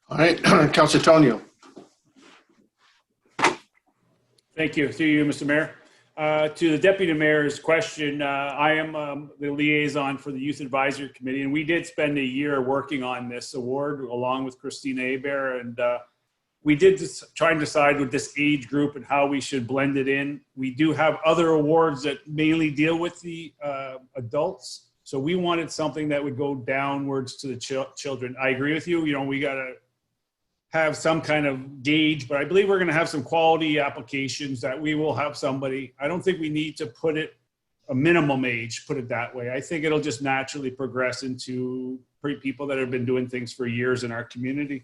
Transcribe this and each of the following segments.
All right, Councilor Tonio. Thank you. Through you, Mr. Mayor. To the Deputy Mayor's question, I am the liaison for the Youth Advisory Committee, and we did spend a year working on this award along with Christina Hebert, and we did try and decide with this age group and how we should blend it in. We do have other awards that mainly deal with the adults, so we wanted something that would go downwards to the children. I agree with you. You know, we got to have some kind of gauge, but I believe we're going to have some quality applications that we will have somebody. I don't think we need to put it a minimum age, put it that way. I think it'll just naturally progress into people that have been doing things for years in our community.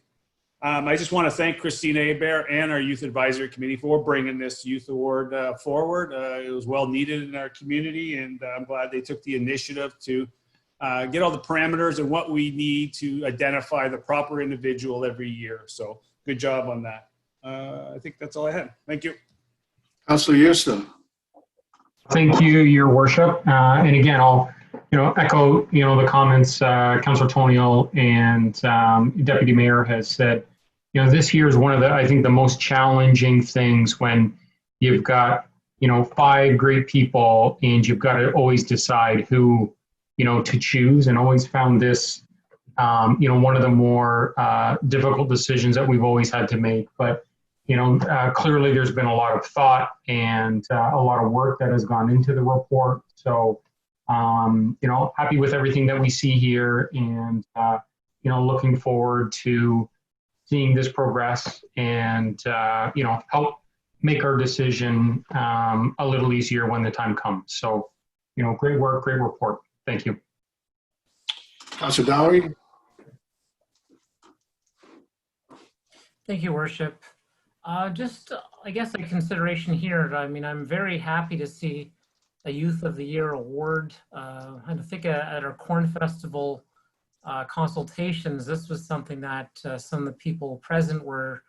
I just want to thank Christina Hebert and our Youth Advisory Committee for bringing this youth award forward. It was well needed in our community, and I'm glad they took the initiative to get all the parameters and what we need to identify the proper individual every year. So good job on that. I think that's all I had. Thank you. Councilor Houston. Thank you, Your Worship. And again, I'll echo the comments Councilor Tonio and Deputy Mayor has said. This year is one of the, I think, the most challenging things when you've got 5 great people and you've got to always decide who to choose, and always found this, one of the more difficult decisions that we've always had to make. But, clearly there's been a lot of thought and a lot of work that has gone into the report. So, happy with everything that we see here, and, looking forward to seeing this progress and, help make our decision a little easier when the time comes. So, great work, great report. Thank you. Councilor Dowery. Thank you, Worship. Just, I guess, a consideration here. I mean, I'm very happy to see a Youth of the Year award. I think at our Corn Festival consultations, this was something that some of the people present were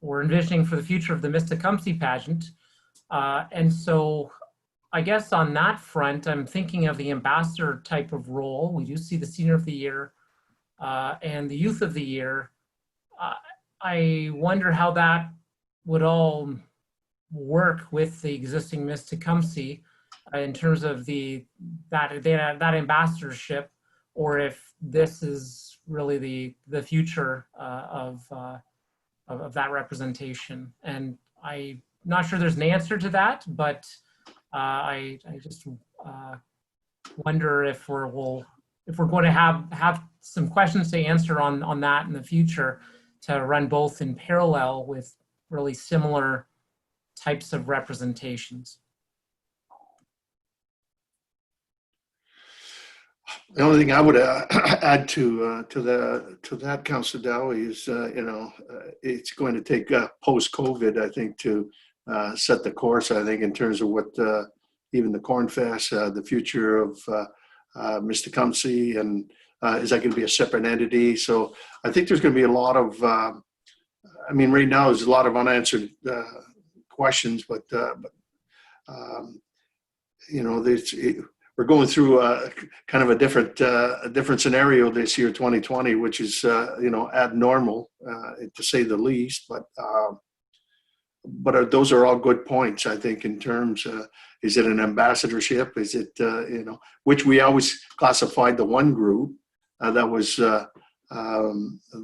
envisioning for the future of the Miss Tecumseh pageant. And so I guess on that front, I'm thinking of the ambassador type of role. We do see the Senior of the Year and the Youth of the Year. I wonder how that would all work with the existing Miss Tecumseh in terms of that ambassadorship, or if this is really the future of that representation. And I'm not sure there's an answer to that, but I just wonder if we're going to have some questions to answer on that in the future, to run both in parallel with really similar types of representations. The only thing I would add to that, Councilor Dowie, is it's going to take post-COVID, I think, to set the course. I think in terms of what even the Corn Fest, the future of Mr. Tecumseh, and is that going to be a separate entity? So I think there's going to be a lot of. Right now there's a lot of unanswered questions, but we're going through kind of a different scenario this year, 2020, which is abnormal to say the least. But those are all good points, I think, in terms. Is it an ambassadorship? Is it which we always classified the one group that was the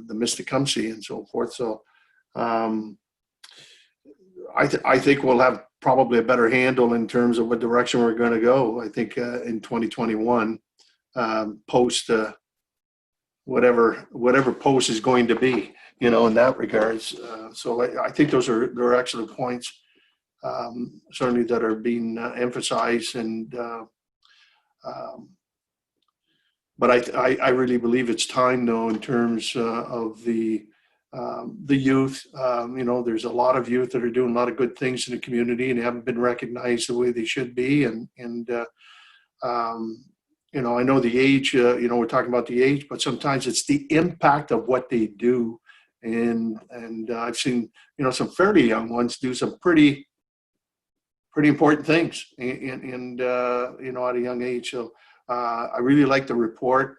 Miss Tecumseh and so forth. So I think we'll have probably a better handle in terms of what direction we're going to go. I think in 2021, post whatever post is going to be, in that regards. So I think they're excellent points, certainly that are being emphasized. And but I really believe it's time, though, in terms of the youth. There's a lot of youth that are doing a lot of good things in the community and haven't been recognized the way they should be. And I know the age, we're talking about the age, but sometimes it's the impact of what they do. And I've seen, some fairly young ones do some pretty important things and at a young age. So I really like the report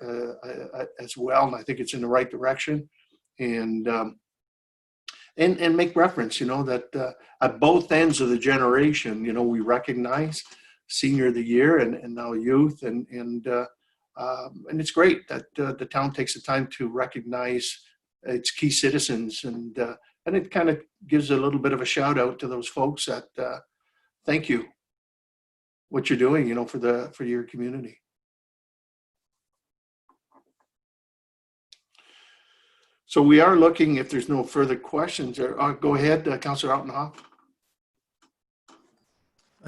as well. And I think it's in the right direction. and make reference, that at both ends of the generation, we recognize senior of the year and now youth, and it's great that the town takes the time to recognize its key citizens, and it kind of gives a little bit of a shout out to those folks that thank you what you're doing, for your community. So we are looking, if there's no further questions, go ahead, Councillor Altenhoff.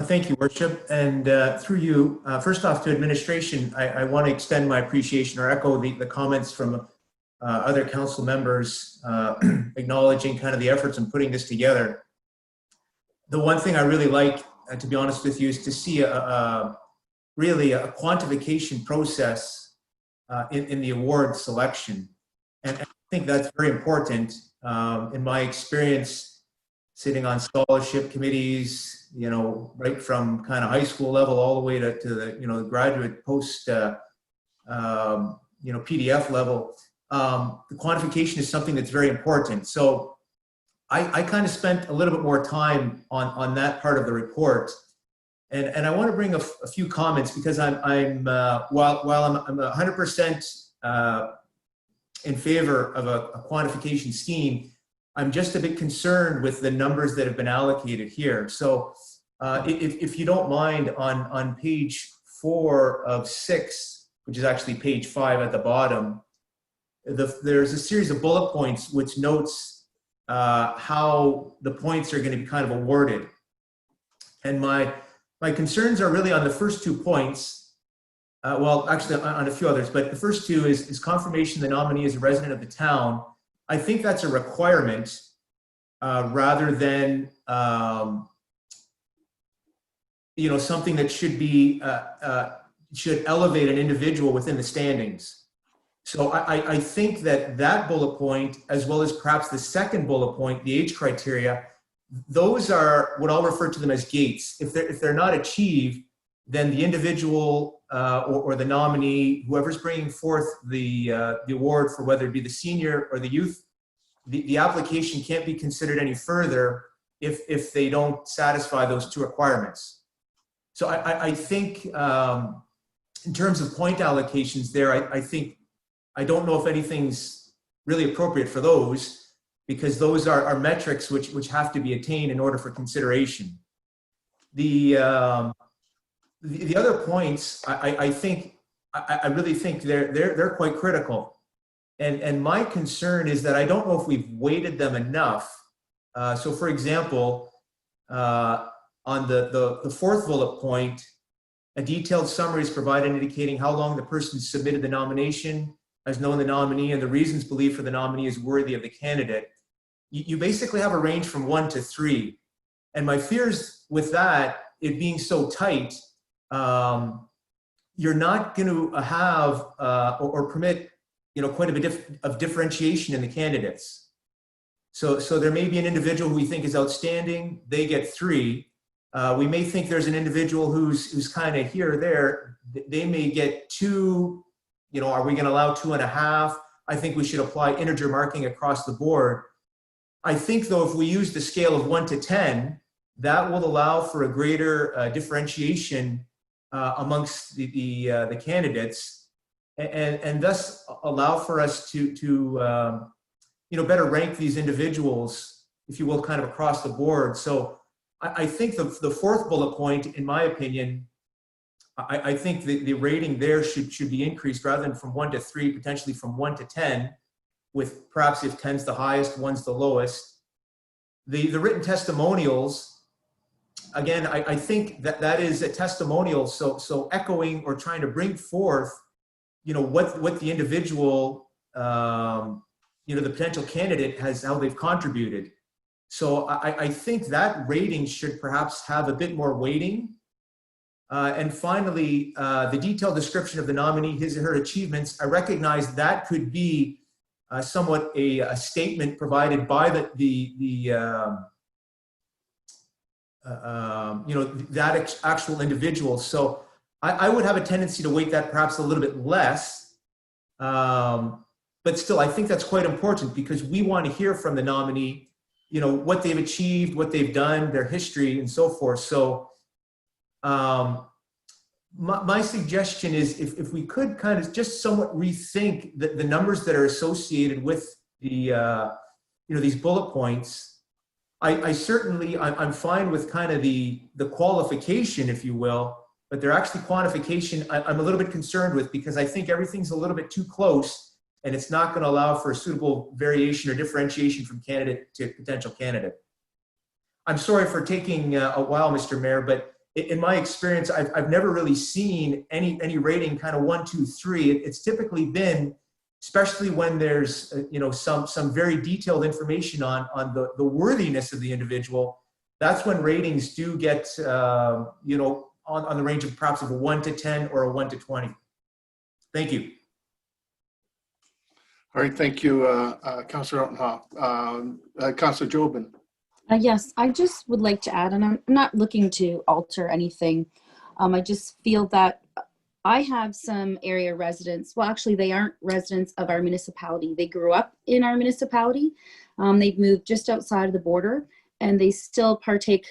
Thank you, Worship. And through you, first off to administration, I want to extend my appreciation or echo the comments from other council members acknowledging kind of the efforts in putting this together. The one thing I really like, to be honest with you, is to see really a quantification process in the award selection. And I think that's very important. In my experience, sitting on scholarship committees, right from kind of high school level all the way to the, graduate post, PDF level, the quantification is something that's very important. So I kind of spent a little bit more time on that part of the report. And I want to bring a few comments because while I'm 100% in favor of a quantification scheme, I'm just a bit concerned with the numbers that have been allocated here. So if you don't mind, on page 4 of 6, which is actually page 5 at the bottom, there's a series of bullet points which notes how the points are going to be kind of awarded. And my concerns are really on the first 2 points. Well, actually on a few others, but the first 2 is confirmation the nominee is a resident of the town. I think that's a requirement rather than something that should be should elevate an individual within the standings. So I think that bullet point, as well as perhaps the second bullet point, the age criteria, those are what I'll refer to them as gates. If they're not achieved, then the individual or the nominee, whoever's bringing forth the award for whether it be the senior or the youth, the application can't be considered any further if they don't satisfy those 2 requirements. So I think in terms of point allocations there, I don't know if anything's really appropriate for those, because those are metrics which have to be attained in order for consideration. The other points, I really think they're quite critical, and my concern is that I don't know if we've weighted them enough. So, for example, on the 4th bullet point, a detailed summary is provided indicating how long the person submitted the nomination, has known the nominee, and the reasons believed for the nominee is worthy of the candidate. You basically have a range from 1 to 3, and my fears with that, it being so tight, you're not going to have or permit quite a bit of differentiation in the candidates. So there may be an individual who we think is outstanding, they get 3. We may think there's an individual who's kind of here or there, they may get 2. Are we going to allow 2.5? I think we should apply integer marking across the board. I think, though, if we use the scale of 1 to 10, that will allow for a greater differentiation amongst the candidates, and thus allow for us to better rank these individuals, if you will, kind of across the board. So I think the 4th bullet point, in my opinion, I think the rating there should be increased rather than from 1 to 3, potentially from 1 to 10, with perhaps if 10's the highest, 1's the lowest. The written testimonials, again, I think that is a testimonial, so echoing or trying to bring forth, what the individual, the potential candidate has, how they've contributed. So I think that rating should perhaps have a bit more weighting. And finally, the detailed description of the nominee, his or her achievements, I recognize that could be somewhat a statement provided by that actual individual. So I would have a tendency to weight that perhaps a little bit less. but still, I think that's quite important because we want to hear from the nominee, you know, what they've achieved, what they've done, their history, and so forth. So my suggestion is if we could kind of just somewhat rethink the numbers that are associated with the, you know, these bullet points. I'm fine with kind of the qualification, if you will, but they're actually quantification I'm a little bit concerned with because I think everything's a little bit too close and it's not going to allow for a suitable variation or differentiation from candidate to potential candidate. I'm sorry for taking a while, Mr. Mayor, but in my experience, I've never really seen any rating kind of 1, 2, 3. It's typically been, especially when there's you know some very detailed information on the worthiness of the individual. That's when ratings do get you know on the range of perhaps of a 1 to 10 or a 1 to 20. Thank you. All right, thank you, Councillor Ottenhoff. Councillor Jobin. Yes, I just would like to add, and I'm not looking to alter anything. I just feel that I have some area residents. Well, actually, they aren't residents of our municipality. They grew up in our municipality. They've moved just outside of the border, and they still partake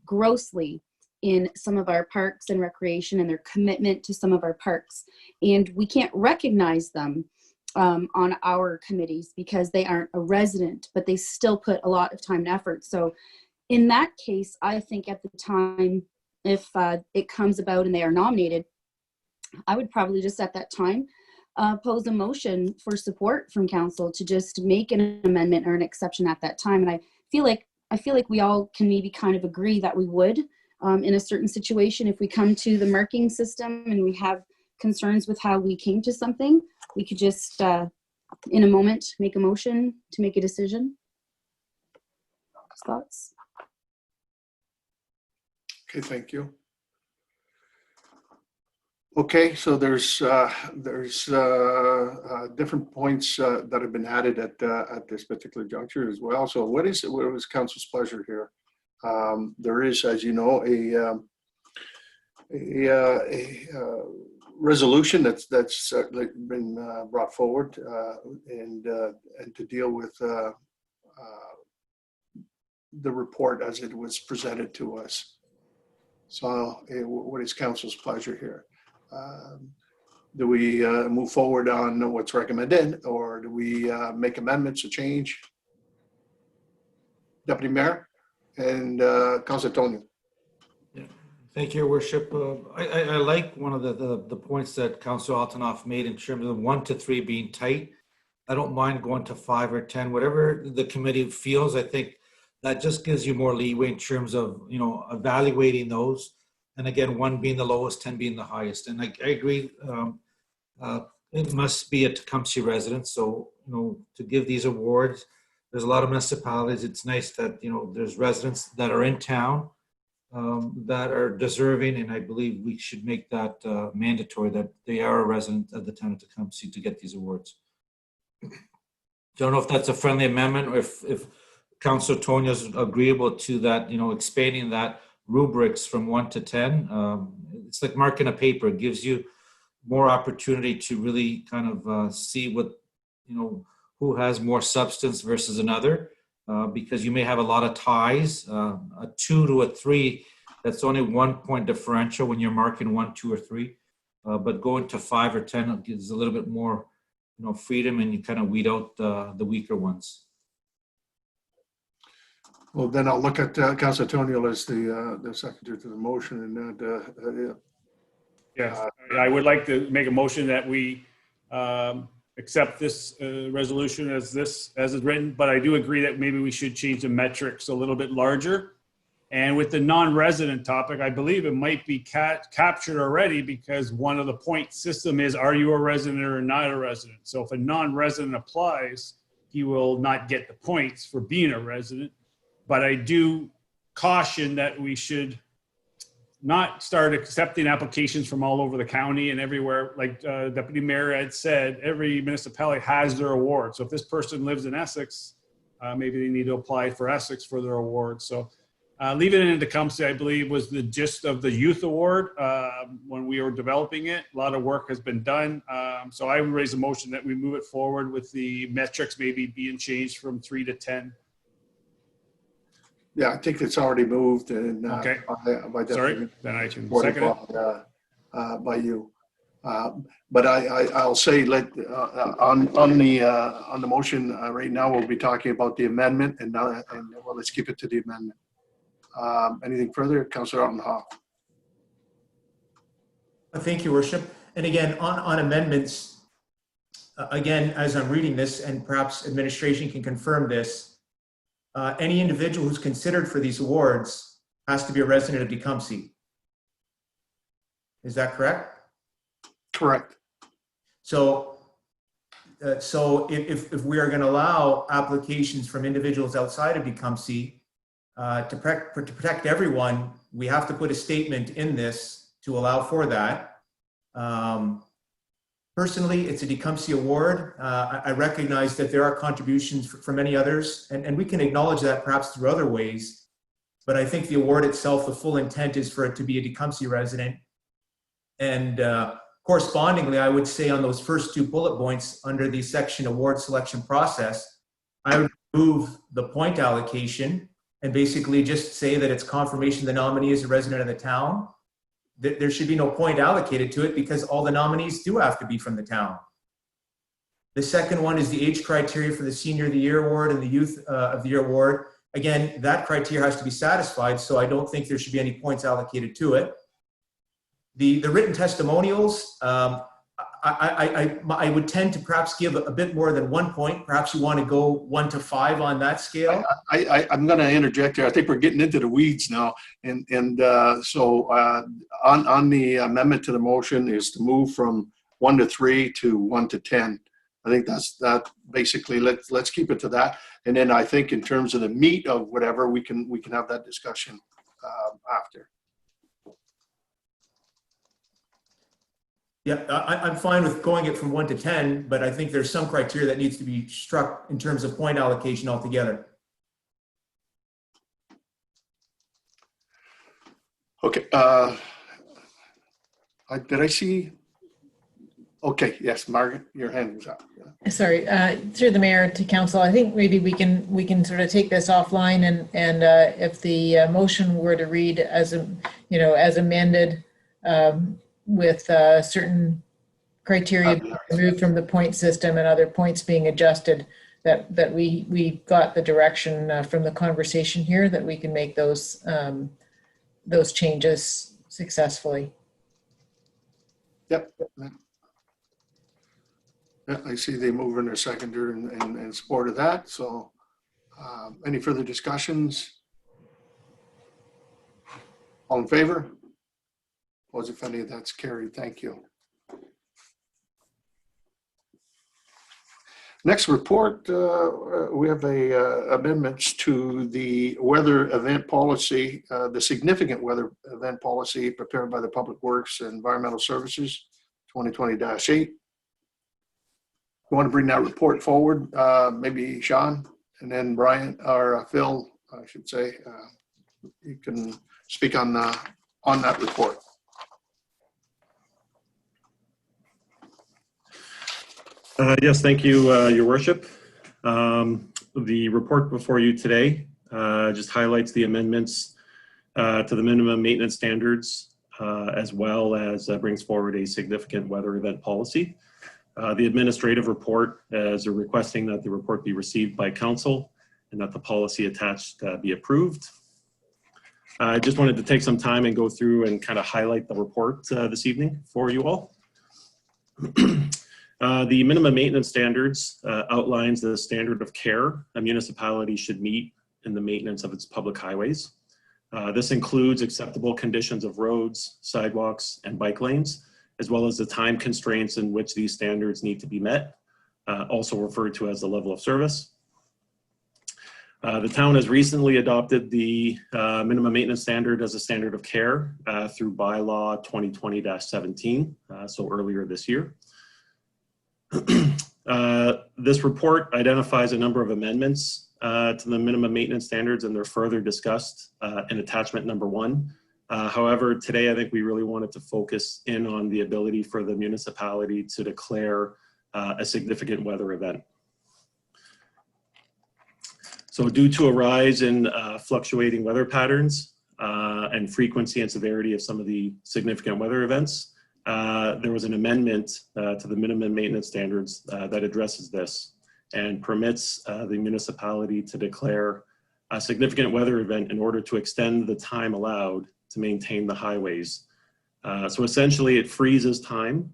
grossly in some of our parks and recreation and their commitment to some of our parks. And we can't recognize them on our committees because they aren't a resident, but they still put a lot of time and effort. So in that case, I think at the time, if it comes about and they are nominated, I would probably just at that time pose a motion for support from council to just make an amendment or an exception at that time. And I feel like we all can maybe kind of agree that we would in a certain situation, if we come to the marking system and we have concerns with how we came to something, we could just in a moment make a motion to make a decision. Thoughts? Okay, thank you. Okay, so there's different points that have been added at this particular juncture as well. So what was council's pleasure here? There is, as you know, a resolution that's been brought forward and to deal with the report as it was presented to us. So what is council's pleasure here? Do we move forward on what's recommended, or do we make amendments or change? Deputy Mayor and Councilor Tony. Yeah. Thank you, Your Worship. I like one of the points that Councilor Altanoff made in terms of 1 to 3 being tight. I don't mind going to 5 or 10, whatever the committee feels. I think that just gives you more leeway in terms of, you know, evaluating those. And again, 1 being the lowest, 10 being the highest. And I agree, it must be a Tecumseh resident. So, you know, to give these awards, there's a lot of municipalities. It's nice that, you know, there's residents that are in town that are deserving. And I believe we should make that mandatory, that they are a resident of the town of Tecumseh to get these awards. Don't know if that's a friendly amendment or if Councilor Tonya is agreeable to that, you know, expanding that rubrics from 1 to 10. It's like marking a paper. It gives you more opportunity to really kind of see what, you know, who has more substance versus another, because you may have a lot of ties. A 2 to a 3, that's only 1 point differential when you're marking 1, 2, or 3. But going to 5 or 10 gives a little bit more, you know, freedom, and you kind of weed out the weaker ones. Well, then I'll look at Councilor Toniel as the secretary to the motion, and that. Yes, I would like to make a motion that we accept this resolution as it's written, but I do agree that maybe we should change the metrics a little bit larger. And with the non-resident topic, I believe it might be captured already, because one of the point system is, are you a resident or not a resident? So if a non-resident applies, he will not get the points for being a resident. But I do caution that we should not start accepting applications from all over the county and everywhere. Like Deputy Mayor had said, every municipality has their award. So if this person lives in Essex, maybe they need to apply for Essex for their award. So Leaving it in Tecumseh, I believe, was the gist of the youth award when we were developing it. A lot of work has been done. So I would raise a motion that we move it forward with the metrics maybe being changed from 3 to 10. Yeah, I think it's already moved and Okay. by Sorry, then I can supported second it. by you. But I'll say on the motion right now we'll be talking about the amendment and well, let's keep it to the amendment. Anything further, Councillor Altenhoff? Thank you, Worship. And again, on amendments, again, as I'm reading this, and perhaps administration can confirm this, any individual who's considered for these awards has to be a resident of Tecumseh. Is that correct? Correct. So if we are going to allow applications from individuals outside of Tecumseh to protect everyone, we have to put a statement in this to allow for that. Personally, it's a Tecumseh award. I recognize that there are contributions from many others, and we can acknowledge that perhaps through other ways. But I think the award itself, the full intent is for it to be a Tecumseh resident. And correspondingly, I would say on those first 2 bullet points under the section award selection process, I would remove the point allocation and basically just say that it's confirmation the nominee is a resident of the town. There should be no point allocated to it because all the nominees do have to be from the town. The second one is the age criteria for the Senior of the Year award and the Youth of the Year award. Again, that criteria has to be satisfied, so I don't think there should be any points allocated to it. The written testimonials, I would tend to perhaps give a bit more than 1 point. Perhaps you want to go 1 to 5 on that scale. I'm going to interject here. I think we're getting into the weeds now. So on the amendment to the motion is to move from 1 to 3 to 1 to 10. I think that basically let's keep it to that. And then I think in terms of the meat of whatever, we can have that discussion after. Yeah, I'm fine with going it from 1 to 10, but I think there's some criteria that needs to be struck in terms of point allocation altogether. Okay. Did I see? Okay. Yes, Margaret, your hand was up. Yeah. Sorry, through the mayor to council. I think maybe we can sort of take this offline and if the motion were to read as as amended. With certain criteria being removed from the point system and other points being adjusted, that we got the direction from the conversation here that we can make those changes successfully. Yep. Yeah, I see they move in their seconder and support of that. So any further discussions? All in favor? Was if any of that's carried. Thank you. Next report, we have amendments to the weather event policy, the significant weather event policy prepared by the Public Works and Environmental Services, 2020-8. You want to bring that report forward, maybe Sean, and then Brian or Phil, I should say, you can speak on that report. Yes, thank you, Your Worship. The report before you today just highlights the amendments to the minimum maintenance standards, as well as brings forward a significant weather event policy. The administrative report is requesting that the report be received by council and that the policy attached be approved. I just wanted to take some time and go through and kind of highlight the report this evening for you all. The minimum maintenance standards outlines the standard of care a municipality should meet in the maintenance of its public highways. This includes acceptable conditions of roads, sidewalks, and bike lanes, as well as the time constraints in which these standards need to be met, also referred to as the level of service. The town has recently adopted the minimum maintenance standard as a standard of care through bylaw 2020-17, so earlier this year. This report identifies a number of amendments to the minimum maintenance standards, and they're further discussed in attachment number 1. However, today I think we really wanted to focus in on the ability for the municipality to declare a significant weather event. So due to a rise in fluctuating weather patterns and frequency and severity of some of the significant weather events, there was an amendment to the minimum maintenance standards that addresses this and permits the municipality to declare a significant weather event in order to extend the time allowed to maintain the highways. So essentially it freezes time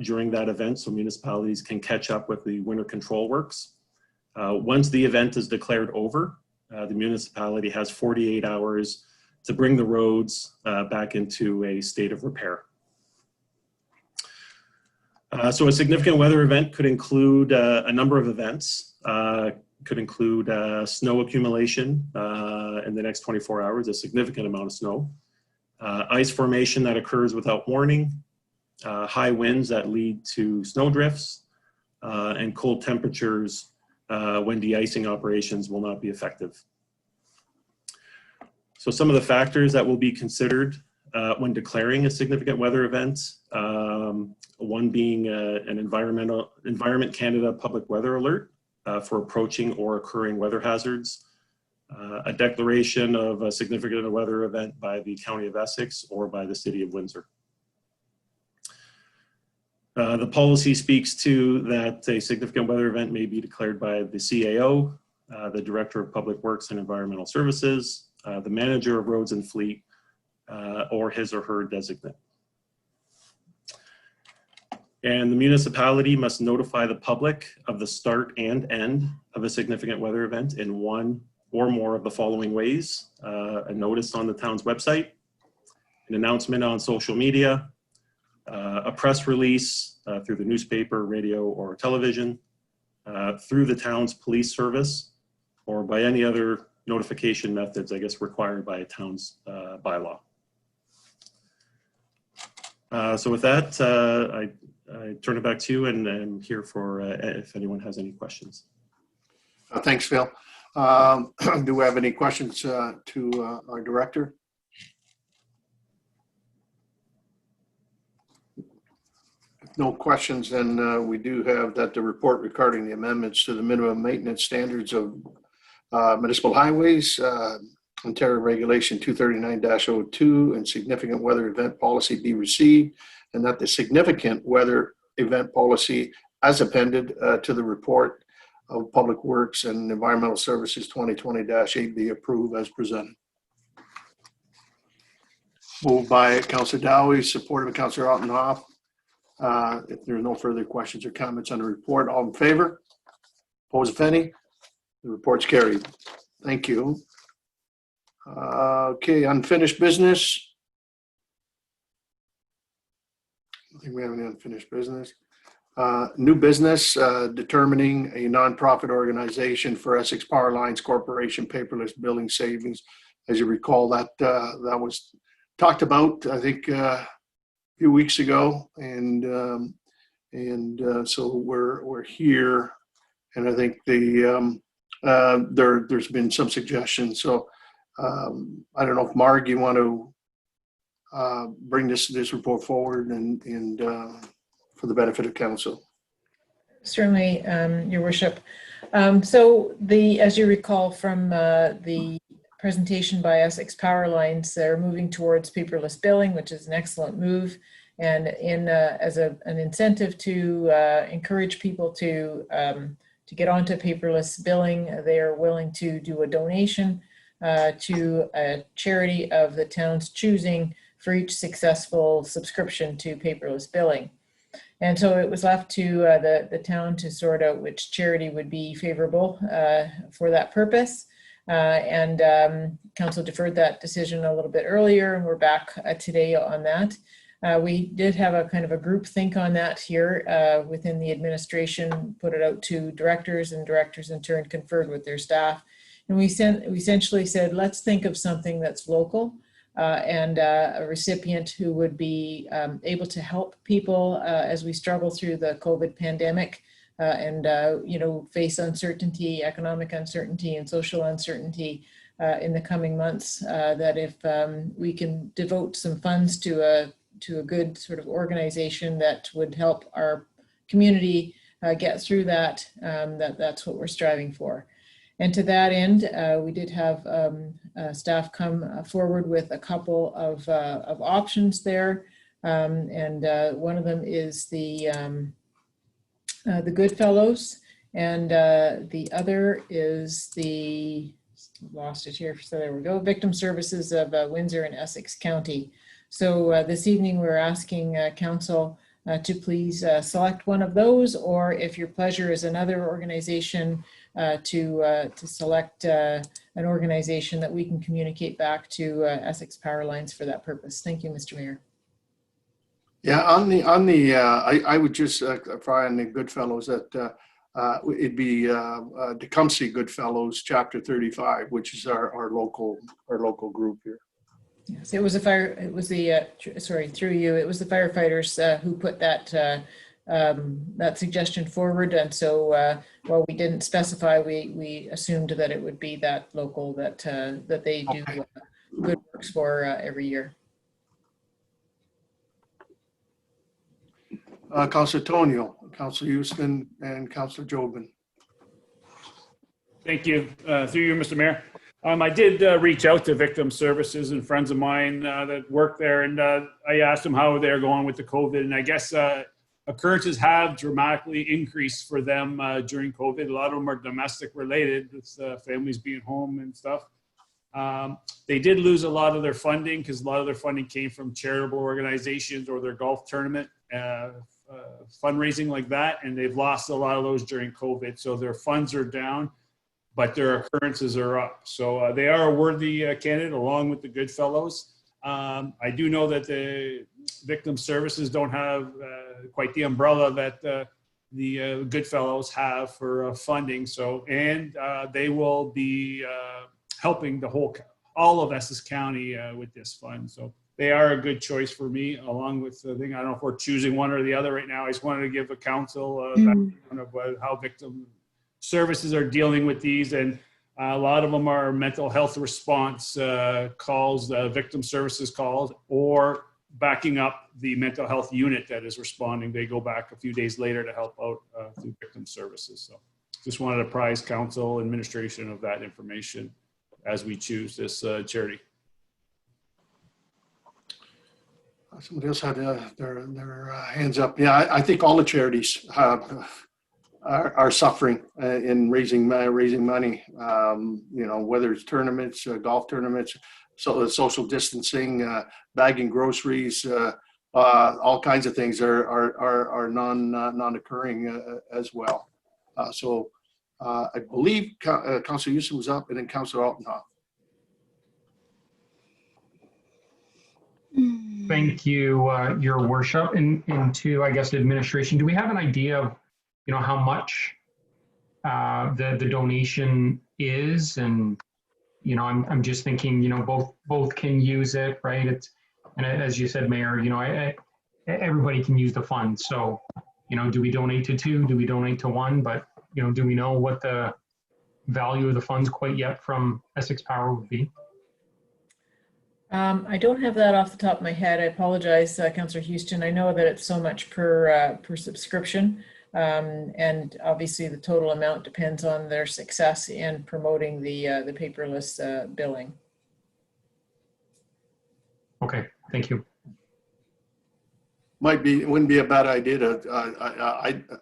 during that event so municipalities can catch up with the winter control works. Once the event is declared over, the municipality has 48 hours to bring the roads back into a state of repair. So a significant weather event could include a number of events. Could include snow accumulation in the next 24 hours, a significant amount of snow, ice formation that occurs without warning, high winds that lead to snow drifts, and cold temperatures when de-icing operations will not be effective. So some of the factors that will be considered when declaring a significant weather event, one being an Environment Canada Public Weather Alert for approaching or occurring weather hazards, a declaration of a significant weather event by the County of Essex or by the City of Windsor. The policy speaks to that a significant weather event may be declared by the CAO, the Director of Public Works and Environmental Services, the Manager of Roads and Fleet, or his or her designate. And the municipality must notify the public of the start and end of a significant weather event in one or more of the following ways: a notice on the town's website, an announcement on social media, a press release through the newspaper, radio, or television, through the town's police service, or by any other notification methods, I guess, required by a town's bylaw. So with that, I turn it back to you, and I'm here for if anyone has any questions. Thanks, Phil. Do we have any questions to our director? If no questions, then we do have that the report regarding the amendments to the minimum maintenance standards of municipal highways, Ontario Regulation 239-02, and significant weather event policy be received, and that the significant weather event policy as appended to the report of Public Works and Environmental Services 2020-8 be approved as presented. Moved by Councillor Dowie, supported by Councillor Altenhoff. If there are no further questions or comments on the report, all in favor? Opposed, if any? The report's carried. Thank you. Okay, unfinished business. I think we have any unfinished business. New business, determining a nonprofit organization for Essex Power Lines Corporation paperless billing savings. As you recall, that was talked about, I think, a few weeks ago, and so we're here, and I think there's been some suggestions. So I don't know if Marg, you want to bring this report forward and for the benefit of council. Certainly, Your Worship. So as you recall from the presentation by Essex Power Lines, they're moving towards paperless billing, which is an excellent move. And as an incentive to encourage people to get onto paperless billing, they are willing to do a donation to a charity of the town's choosing for each successful subscription to paperless billing. And so it was left to the town to sort out which charity would be favorable for that purpose. Council deferred that decision a little bit earlier, and we're back today on that. We did have a kind of a group think on that here within the administration, put it out to directors, and directors in turn conferred with their staff. And we essentially said, let's think of something that's local and a recipient who would be able to help people as we struggle through the COVID pandemic face uncertainty, economic uncertainty, and social uncertainty in the coming months. That if we can devote some funds to a good sort of organization that would help our community get through that, that's what we're striving for. And to that end, we did have staff come forward with a couple of options there. One of them is the Goodfellows, and the other is lost it here, so there we go, Victim Services of Windsor and Essex County. So this evening we're asking council to please select one of those, or if your pleasure is another organization, to select an organization that we can communicate back to Essex Power Lines for that purpose. Thank you, Mr. Mayor. Yeah, I would just try on the Goodfellows that it'd be Tecumseh Goodfellows Chapter 35, which is our local group here. Yes, it was through you. It was the firefighters who put that that suggestion forward, and so while we didn't specify, we assumed that it would be that local that they do good works for every year. Councillor Tonio, Councillor Houston, and Councillor Jobin. Thank you. Through you, Mr. Mayor. I did reach out to Victim Services and friends of mine that work there, and I asked them how they're going with the COVID, and I guess occurrences have dramatically increased for them during COVID. A lot of them are domestic related, with families being home and stuff. They did lose a lot of their funding because a lot of their funding came from charitable organizations or their golf tournament fundraising like that, and they've lost a lot of those during COVID. So their funds are down, but their occurrences are up. So they are a worthy candidate along with the Goodfellows. I do know that the Victim Services don't have quite the umbrella that the Goodfellows have for funding. So, and they will be helping all of Essex County with this fund. So they are a good choice for me, along with the thing. I don't know if we're choosing one or the other right now. I just wanted to give a council background of how Victim Services are dealing with these, and a lot of them are mental health response calls, Victim Services calls, or backing up the mental health unit that is responding. They go back a few days later to help out through Victim Services. So just wanted to apprise council administration of that information as we choose this charity. Somebody else had their hands up. Yeah, I think all the charities are suffering in raising money. Whether it's tournaments, golf tournaments, social distancing, bagging groceries, all kinds of things are non-occurring as well. So I believe Councillor Houston was up, and then Councillor Altenhoff. Thank you, Your Worship. And to, I guess, the administration, do we have an idea of, how much the donation is? And, I'm just thinking, both can use it, right? And as you said, Mayor, everybody can use the fund. So, do we donate to two? Do we donate to one? But, do we know what the value of the funds quite yet from Essex Power would be? I don't have that off the top of my head. I apologize, Councillor Houston. I know that it's so much per subscription, and obviously the total amount depends on their success in promoting the paperless billing. Okay, thank you. Wouldn't be a bad idea to.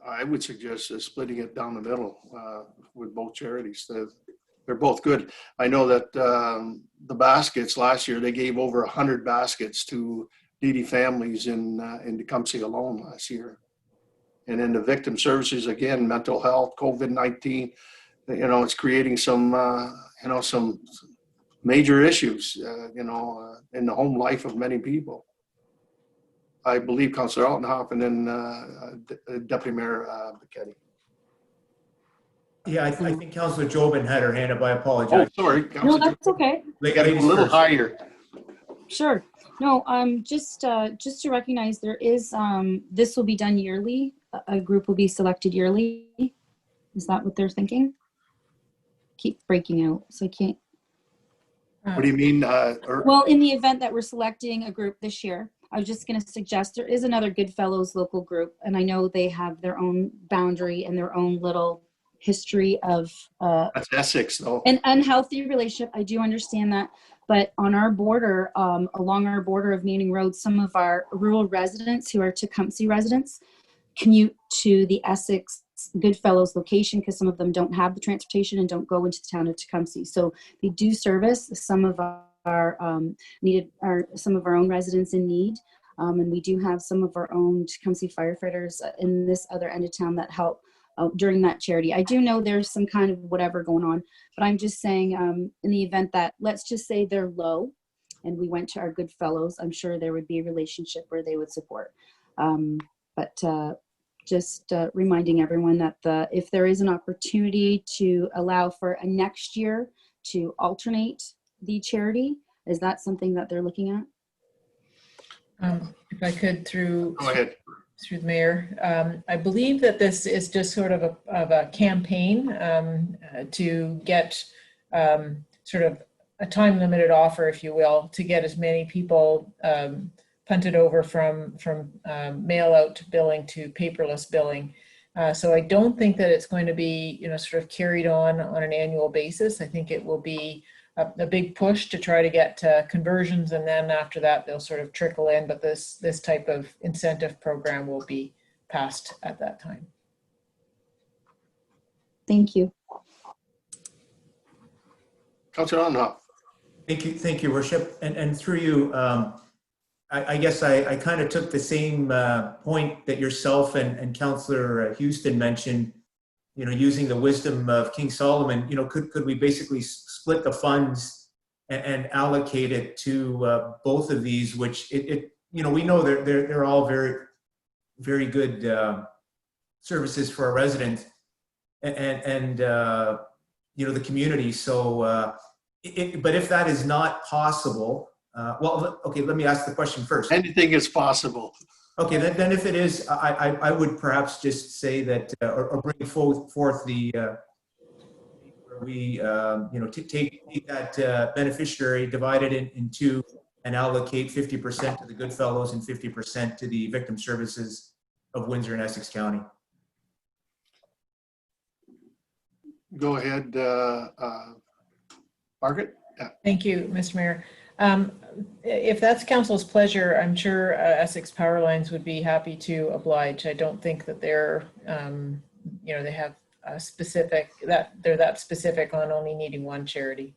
I would suggest splitting it down the middle with both charities. They're both good. I know that the baskets last year, they gave over 100 baskets to needy families in Tecumseh alone last year. And then the Victim Services, again, mental health, COVID-19, it's creating some major issues, in the home life of many people. I believe Councillor Altenhoff, and then Deputy Mayor Becchetti. Yeah, I think Councillor Jobin had her hand up. I apologize. Oh, sorry. No, that's okay. They got to go a little higher. Sure. No, just to recognize there is, this will be done yearly. a group will be selected yearly. Is that what they're thinking? Keep breaking out, so I can't. What do you mean? Well, in the event that we're selecting a group this year, I was just going to suggest there is another Goodfellows local group, and I know they have their own boundary and their own little history of That's Essex, though. an unhealthy relationship. I do understand that, but on our border, along our border of Manning Road, some of our rural residents who are Tecumseh residents commute to the Essex Goodfellows location because some of them don't have the transportation and don't go into the town of Tecumseh. So they do service some of our some of our own residents in need. And we do have some of our own Tecumseh firefighters in this other end of town that help during that charity. I do know there's some kind of whatever going on, but I'm just saying in the event that, let's just say they're low and we went to our Goodfellows, I'm sure there would be a relationship where they would support. Just reminding everyone that if there is an opportunity to allow for a next year to alternate the charity, is that something that they're looking at? If I could, through Go ahead. the mayor, I believe that this is just sort of a campaign to get sort of a time-limited offer, if you will, to get as many people punted over from mail-out billing to paperless billing. So I don't think that it's going to be, sort of carried on an annual basis. I think it will be a big push to try to get conversions, and then after that they'll sort of trickle in. But this type of incentive program will be passed at that time. Thank you. Councillor Onhoff. Thank you, Worship. And through you, I guess I kind of took the same point that yourself and Councillor Houston mentioned, using the wisdom of King Solomon. Could we basically split the funds and allocate it to both of these, which we know they're all very, very good services for our residents and the community. So, but if that is not possible, well, okay, let me ask the question first. Anything is possible. Okay, then if it is, I would perhaps just say that, or bring forth the, where we, take that beneficiary, divide it in two, and allocate 50% to the Goodfellows and 50% to the victim services of Windsor and Essex County. Go ahead, Margaret. Yeah. Thank you, Mr. Mayor. If that's council's pleasure, I'm sure Essex Power Lines would be happy to oblige. I don't think that they're, they have a specific, that they're that specific on only needing one charity.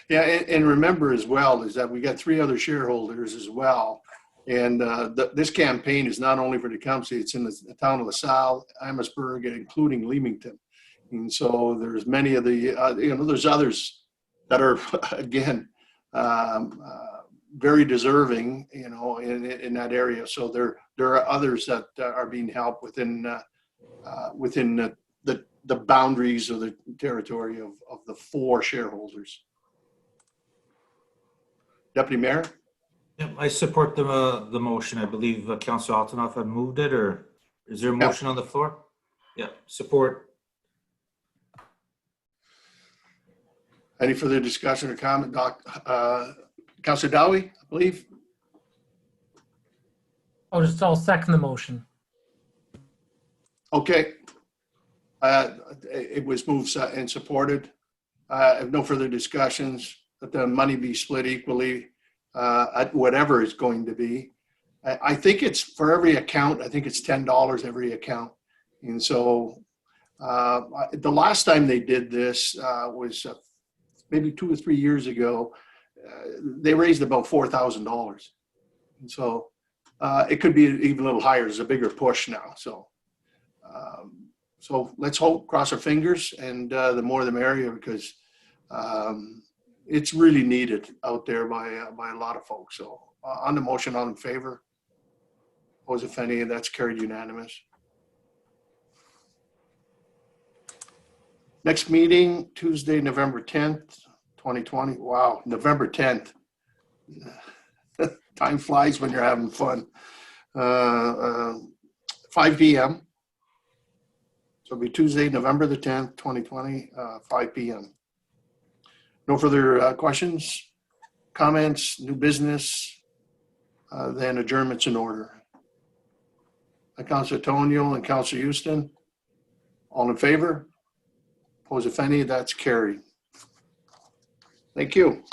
Yeah, and remember as well is that we got 3 other shareholders as well. And this campaign is not only for Tecumseh, it's in the town of LaSalle, Amherstburg, and including Leamington. And so there's many of the, there's others that are, again, very deserving, in that area. So there are others that are being helped within the boundaries of the territory of the 4 shareholders. Deputy Mayor? Yep, I support the motion. I believe Councillor Altonoff had moved it, or is there a motion on the floor? Yeah, support. Any further discussion or comment, Councillor Dowie, I believe? I'll second the motion. Okay. It was moved and supported. No further discussions. Let the money be split equally at whatever it's going to be. I think it's for every account. I think it's $10 every account. And so the last time they did this was maybe 2 or 3 years ago. They raised about $4,000. And so it could be even a little higher. There's a bigger push now. So let's hope, cross our fingers, and the more the merrier, because it's really needed out there by a lot of folks. So on the motion, all in favor? Opposed, if any? That's carried unanimous. Next meeting, Tuesday, November 10th, 2020. Wow, November 10th. Time flies when you're having fun. 5 p.m. So it'll be Tuesday, November the 10th, 2020, 5 p.m. No further questions, comments, new business, then adjournment's in order. Councilor Tonio and Councilor Houston, all in favor? Opposed, if any, that's carried. Thank you.